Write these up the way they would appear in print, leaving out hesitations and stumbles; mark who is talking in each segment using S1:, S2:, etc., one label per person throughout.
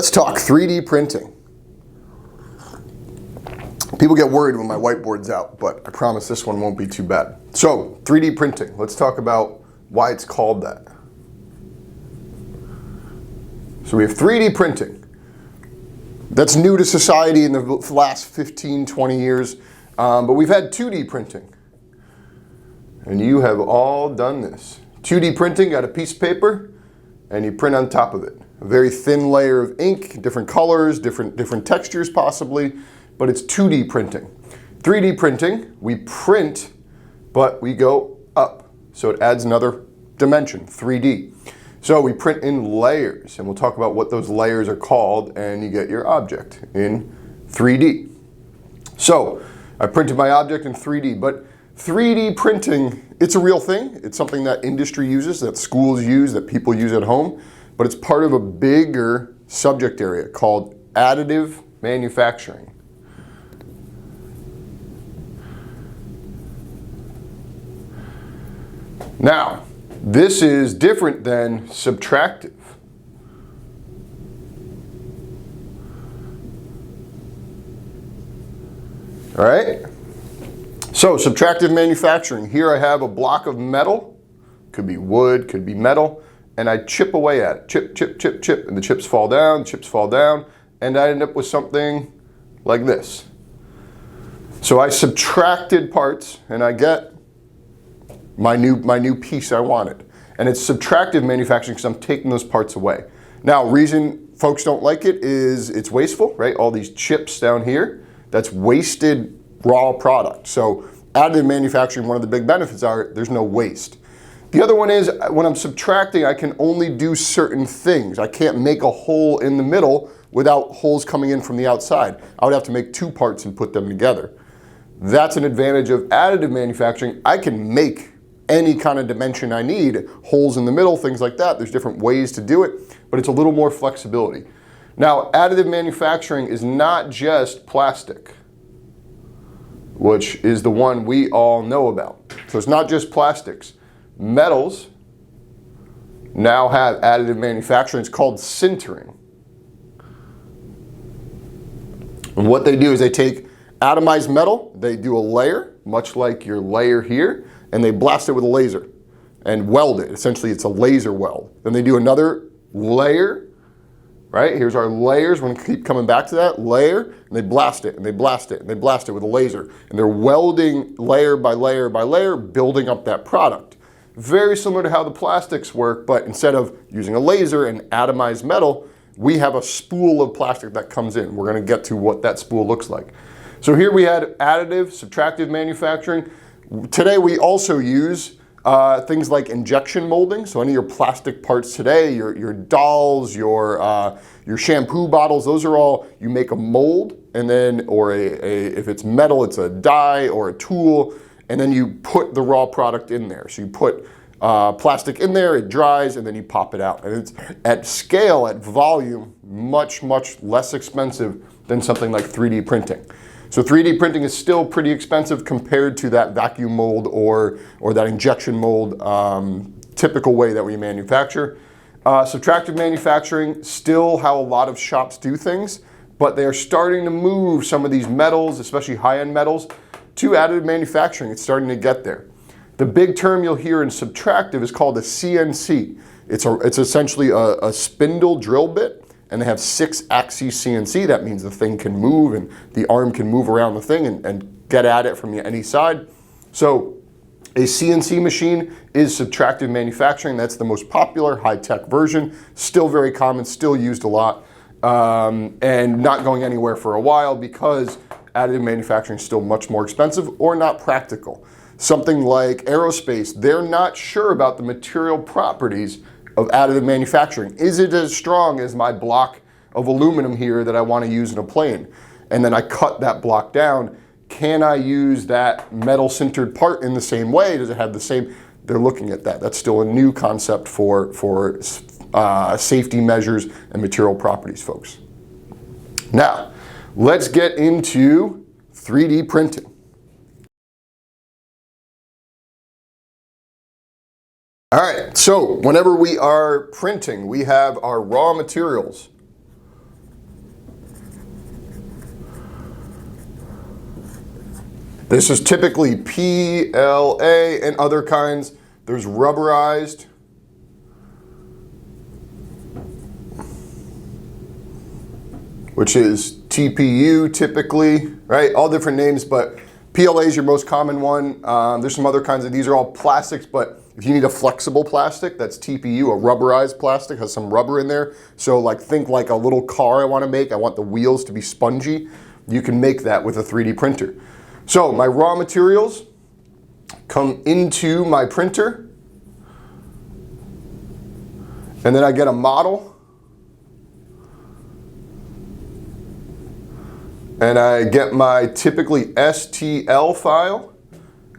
S1: Let's talk 3D printing. People get worried when my whiteboard's out, but I promise this one won't be too bad. So, 3D printing. Let's talk about why it's called that. So we have 3D printing. That's new to society in the last 15, 20 years, but we've had 2D printing. And you have all done this. 2D printing, got a piece of paper, and you print on top of it. A very thin layer of ink, different colors, different textures possibly, but it's 2D printing. 3D printing, we print, but we go up. So it adds another dimension, 3D. So we print in layers, and we'll talk about what those layers are called, and you get your object in 3D. So I printed my object in 3D, but 3D printing, it's a real thing. It's something that industry uses, that schools use, that people use at home, but it's part of a bigger subject area called additive manufacturing. Now, this is different than subtractive. All right? So, subtractive manufacturing. Here I have a block of metal, could be wood, could be metal, and I chip away at it. Chip, chip, chip, chip, and the chips fall down, and I end up with something like this. So I subtracted parts, and I get my new piece I wanted. And it's subtractive manufacturing because I'm taking those parts away. Now, reason folks don't like it is it's wasteful, right? All these chips down here, that's wasted raw product. So additive manufacturing, one of the big benefits are there's no waste. The other one is when I'm subtracting, I can only do certain things. I can't make a hole in the middle without holes coming in from the outside. I would have to make two parts and put them together. That's an advantage of additive manufacturing. I can make any kind of dimension I need, holes in the middle, things like that. There's different ways to do it, but it's a little more flexibility. Now, additive manufacturing is not just plastic, which is the one we all know about. So it's not just plastics. Metals now have additive manufacturing. It's called sintering. And what they do is they take atomized metal, they do a layer, much like your layer here, and they blast it with a laser and weld it. Essentially, it's a laser weld. Then they do another layer, right? Here's our layers. We're gonna keep coming back to that layer, and they blast it, and they blast it, and they blast it with a laser. And they're welding layer by layer by layer, building up that product. Very similar to how the plastics work, but instead of using a laser and atomized metal, we have a spool of plastic that comes in. We're gonna get to what that spool looks like. So here we had additive, subtractive manufacturing. Today we also use things like injection molding. So any of your plastic parts today, your dolls, your shampoo bottles, those are all, you make a mold, and then, or if it's metal, it's a die or a tool, and then you put the raw product in there. So you put plastic in there, it dries, and then you pop it out. And it's at scale, at volume, much, much less expensive than something like 3D printing. So 3D printing is still pretty expensive compared to that vacuum mold or that injection mold typical way that we manufacture. Subtractive manufacturing, still how a lot of shops do things, but they are starting to move some of these metals, especially high-end metals, to additive manufacturing. It's starting to get there. The big term you'll hear in subtractive is called a CNC. It's essentially a spindle drill bit, and they have 6-axis CNC. That means the thing can move and the arm can move around the thing and get at it from any side. So a CNC machine is subtractive manufacturing. That's the most popular high-tech version. Still very common, still used a lot, and not going anywhere for a while because additive manufacturing is still much more expensive or not practical. Something like aerospace, they're not sure about the material properties of additive manufacturing. Is it as strong as my block of aluminum here that I want to use in a plane? And then I cut that block down. Can I use that metal sintered part in the same way? Does it have the same? They're looking at that. That's still a new concept for safety measures and material properties, folks. Now, let's get into 3D printing. All right, so whenever we are printing, we have our raw materials. This is typically PLA and other kinds. There's rubberized. Which is TPU typically, right? All different names, but PLA is your most common one. There's some other kinds of, these are all plastics, but if you need a flexible plastic, that's TPU, a rubberized plastic, has some rubber in there. So like think like a little car I wanna make, I want the wheels to be spongy. You can make that with a 3D printer. So my raw materials come into my printer, and then I get a model, and I get my typically STL file,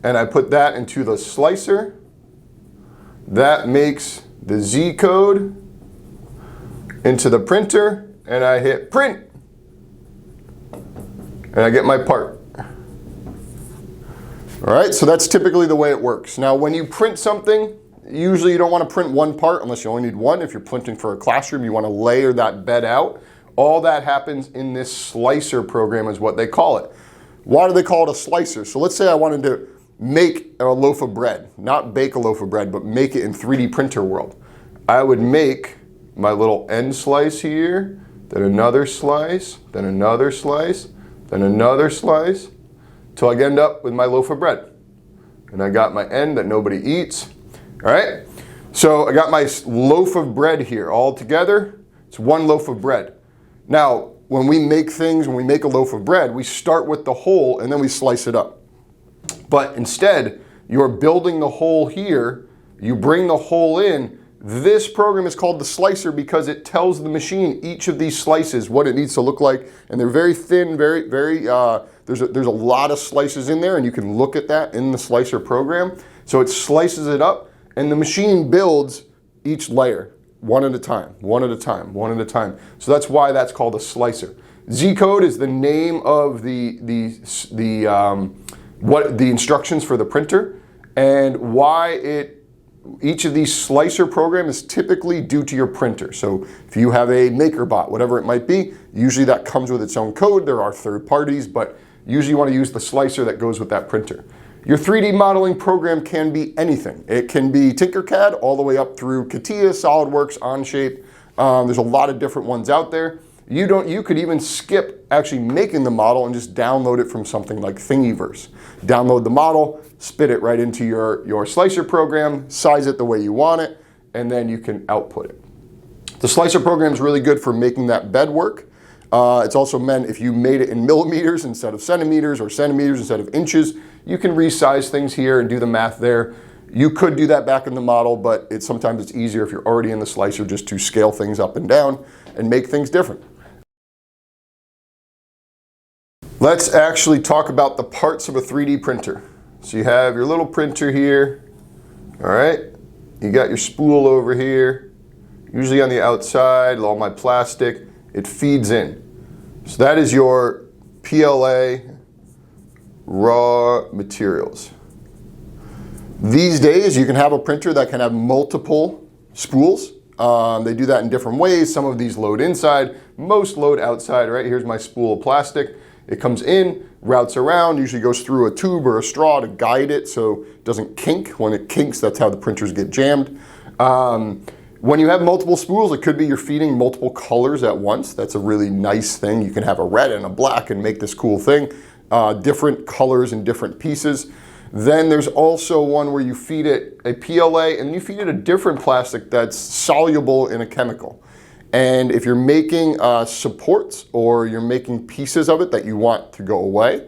S1: and I put that into the slicer. That makes the Z code into the printer, and I hit print, and I get my part. All right, so that's typically the way it works. Now, when you print something, usually you don't want to print one part unless you only need one. If you're printing for a classroom, you want to layer that bed out. All that happens in this slicer program is what they call it. Why do they call it a slicer? So let's say I wanted to make a loaf of bread, not bake a loaf of bread, but make it in 3D printer world. I would make my little end slice here, then another slice, then another slice, then another slice, till I end up with my loaf of bread. And I got my end that nobody eats. All right, so I got my loaf of bread here all together. It's one loaf of bread. Now, when we make things, when we make a loaf of bread, we start with the hole and then we slice it up. But instead, you're building the hole here, you bring the hole in. This program is called the slicer because it tells the machine each of these slices, what it needs to look like. And they're very thin, there's a lot of slices in there, and you can look at that in the slicer program. So it slices it up, and the machine builds each layer. One at a time, one at a time, one at a time. So that's why that's called a slicer. Z code is the name of the instructions for the printer, and why each of these slicer program is typically due to your printer. So if you have a MakerBot, whatever it might be, usually that comes with its own code. There are third parties, but usually you want to use the slicer that goes with that printer. Your 3D modeling program can be anything. It can be Tinkercad all the way up through CATIA, SolidWorks, Onshape. There's a lot of different ones out there. You could even skip actually making the model and just download it from something like Thingiverse. Download the model, spit it right into your slicer program, size it the way you want it, and then you can output it. The slicer program is really good for making that bed work. It's also meant if you made it in millimeters instead of centimeters, or centimeters instead of inches, you can resize things here and do the math there. You could do that back in the model, but sometimes it's easier if you're already in the slicer just to scale things up and down and make things different. Let's actually talk about the parts of a 3D printer. So you have your little printer here, all right? You got your spool over here, usually on the outside, all my plastic, it feeds in. So that is your PLA raw materials. These days, you can have a printer that can have multiple spools. They do that in different ways. Some of these load inside, most load outside, right? Here's my spool of plastic. It comes in, routes around, usually goes through a tube or a straw to guide it so it doesn't kink. When it kinks, that's how the printers get jammed. When you have multiple spools, it could be you're feeding multiple colors at once. That's a really nice thing. You can have a red and a black and make this cool thing. Different colors and different pieces. Then there's also one where you feed it a PLA and you feed it a different plastic that's soluble in a chemical. And if you're making supports or you're making pieces of it that you want to go away,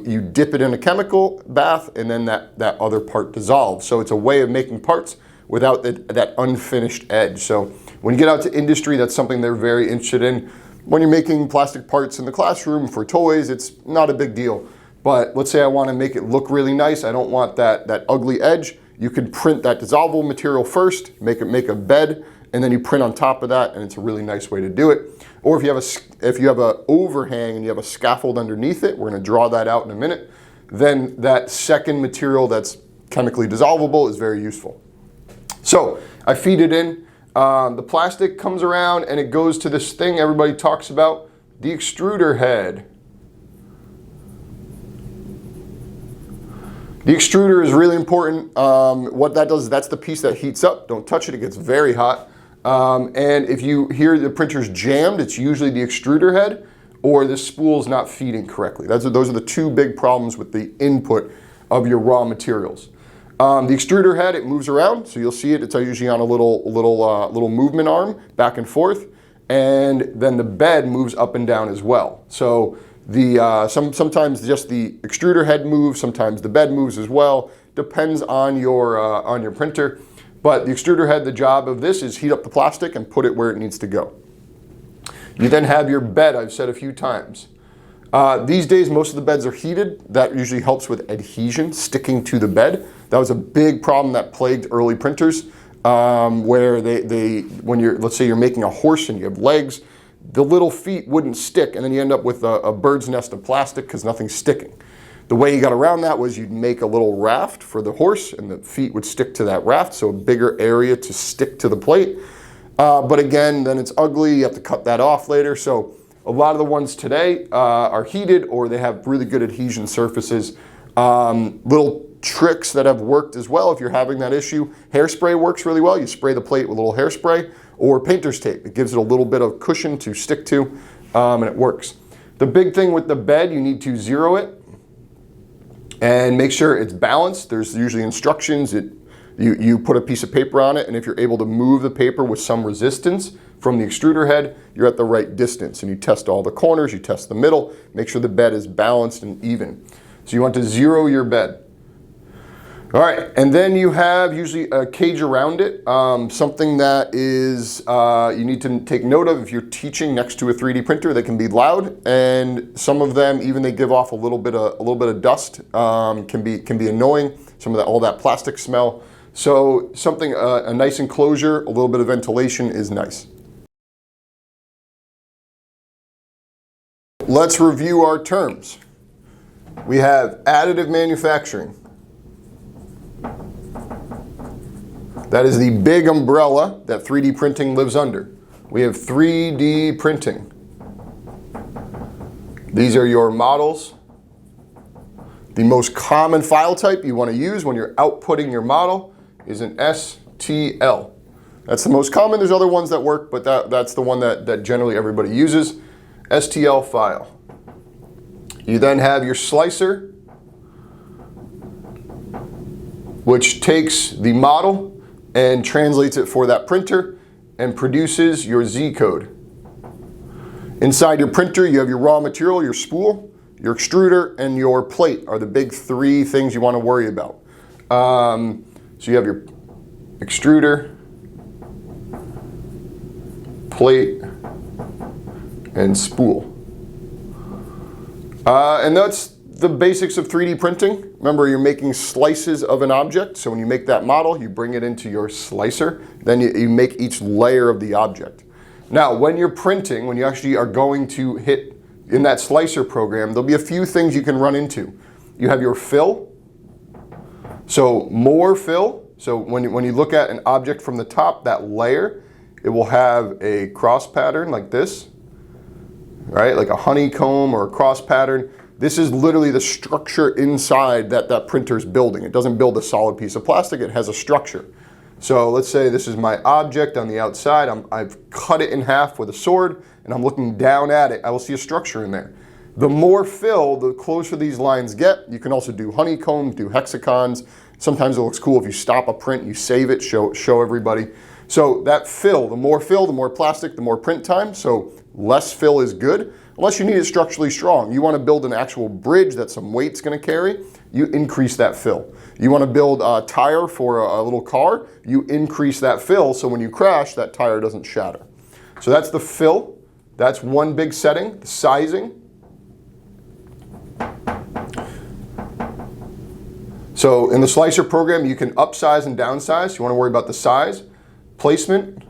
S1: you dip it in a chemical bath and then that other part dissolves. So it's a way of making parts without that unfinished edge. So when you get out to industry, that's something they're very interested in. When you're making plastic parts in the classroom for toys, it's not a big deal. But let's say I want to make it look really nice. I don't want that ugly edge. You can print that dissolvable material first, make a bed, and then you print on top of that, and it's a really nice way to do it. Or if you have a overhang and you have a scaffold underneath it, we're going to draw that out in a minute, then that second material that's chemically dissolvable is very useful. So I feed it in. The plastic comes around and it goes to this thing everybody talks about, the extruder head. The extruder is really important. What that does is that's the piece that heats up. Don't touch it, it gets very hot. And if you hear the printer's jammed, it's usually the extruder head or the spool's not feeding correctly. Those are the two big problems with the input of your raw materials. The extruder head, it moves around, so you'll see it. It's usually on a little movement arm back and forth, and then the bed moves up and down as well. So sometimes just the extruder head moves, sometimes the bed moves as well. Depends on your printer. But the extruder head, the job of this is heat up the plastic and put it where it needs to go. You then have your bed, I've said a few times. These days, most of the beds are heated. That usually helps with adhesion, sticking to the bed. That was a big problem that plagued early printers, where when let's say you're making a horse and you have legs, the little feet wouldn't stick, and then you end up with a bird's nest of plastic because nothing's sticking. The way you got around that was you'd make a little raft for the horse, and the feet would stick to that raft, so a bigger area to stick to the plate. But again, then it's ugly, you have to cut that off later. So a lot of the ones today are heated, or they have really good adhesion surfaces. Little tricks that have worked as well if you're having that issue. Hairspray works really well. You spray the plate with a little hairspray, or painter's tape. It gives it a little bit of cushion to stick to, and it works. The big thing with the bed, you need to zero it and make sure it's balanced. There's usually instructions. You put a piece of paper on it, and if you're able to move the paper with some resistance from the extruder head, you're at the right distance. And you test all the corners, you test the middle, make sure the bed is balanced and even. So you want to zero your bed. All right, and then you have usually a cage around it, something that is you need to take note of if you're teaching next to a 3D printer. They can be loud, and some of them even they give off a little bit of dust, can be annoying. Some of all that plastic smell. So something a nice enclosure, a little bit of ventilation is nice. Let's review our terms. We have additive manufacturing. That is the big umbrella that 3D printing lives under. We have 3D printing. These are your models. The most common file type you want to use when you're outputting your model is an STL. That's the most common. There's other ones that work, but that's the one that generally everybody uses. STL file. You then have your slicer, which takes the model and translates it for that printer and produces your Z code. Inside your printer, you have your raw material, your spool, your extruder, and your plate are the big three things you want to worry about. So you have your extruder, plate, and spool. And that's the basics of 3D printing. Remember, you're making slices of an object. So when you make that model, you bring it into your slicer. Then you make each layer of the object. Now, when you're printing, when you actually are going to hit in that slicer program, there'll be a few things you can run into. You have your fill. So more fill. So when you look at an object from the top, that layer, it will have a cross pattern like this, right? Like a honeycomb or a cross pattern. This is literally the structure inside that printer's building. It doesn't build a solid piece of plastic, it has a structure. So let's say this is my object on the outside. I've cut it in half with a sword, and I'm looking down at it. I will see a structure in there. The more fill, the closer these lines get. You can also do honeycombs, do hexagons. Sometimes it looks cool if you stop a print, you save it, show everybody. So that fill, the more plastic, the more print time. So less fill is good, unless you need it structurally strong. You want to build an actual bridge that some weight's going to carry, you increase that fill. You want to build a tire for a little car, you increase that fill so when you crash, that tire doesn't shatter. So that's the fill. That's one big setting. The sizing. So in the slicer program, you can upsize and downsize. You want to worry about the size. Placement.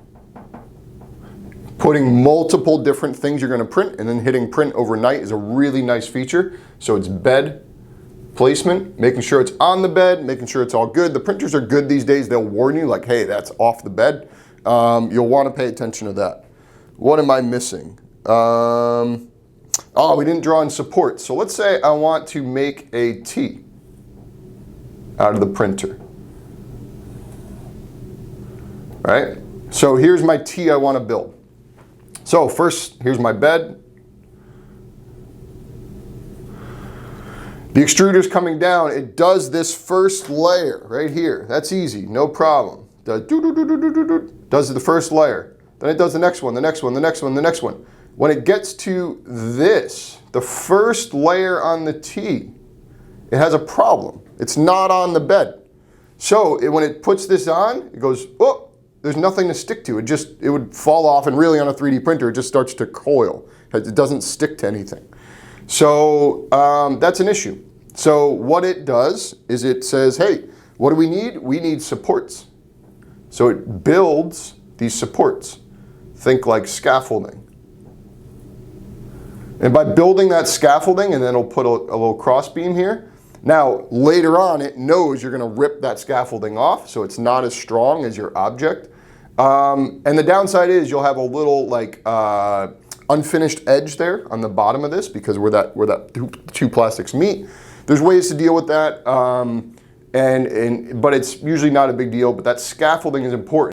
S1: Putting multiple different things you're going to print and then hitting print overnight is a really nice feature. So it's bed placement, making sure it's on the bed, making sure it's all good. The printers are good these days. They'll warn you like, hey, that's off the bed. You'll want to pay attention to that. What am I missing? Oh, we didn't draw in support. So let's say I want to make a T. out of the printer. All right, so here's my T I want to build. So first, here's my bed. The extruder's coming down. It does this first layer right here. That's easy, no problem. Does the first layer. Then it does the next one, the next one, the next one, the next one. When it gets to this, the first layer on the T, it has a problem. It's not on the bed. So when it puts this on, it goes, oh, there's nothing to stick to. It would fall off, and really on a 3D printer, it just starts to coil. It doesn't stick to anything. So that's an issue. So what it does is it says, hey, what do we need? We need supports. So it builds these supports. Think like scaffolding. And by building that scaffolding, and then it'll put a little cross beam here. Now, later on, it knows you're going to rip that scaffolding off, so it's not as strong as your object. And the downside is you'll have a little like unfinished edge there on the bottom of this, because where that two plastics meet. There's ways to deal with that, but it's usually not a big deal. But that scaffolding is important.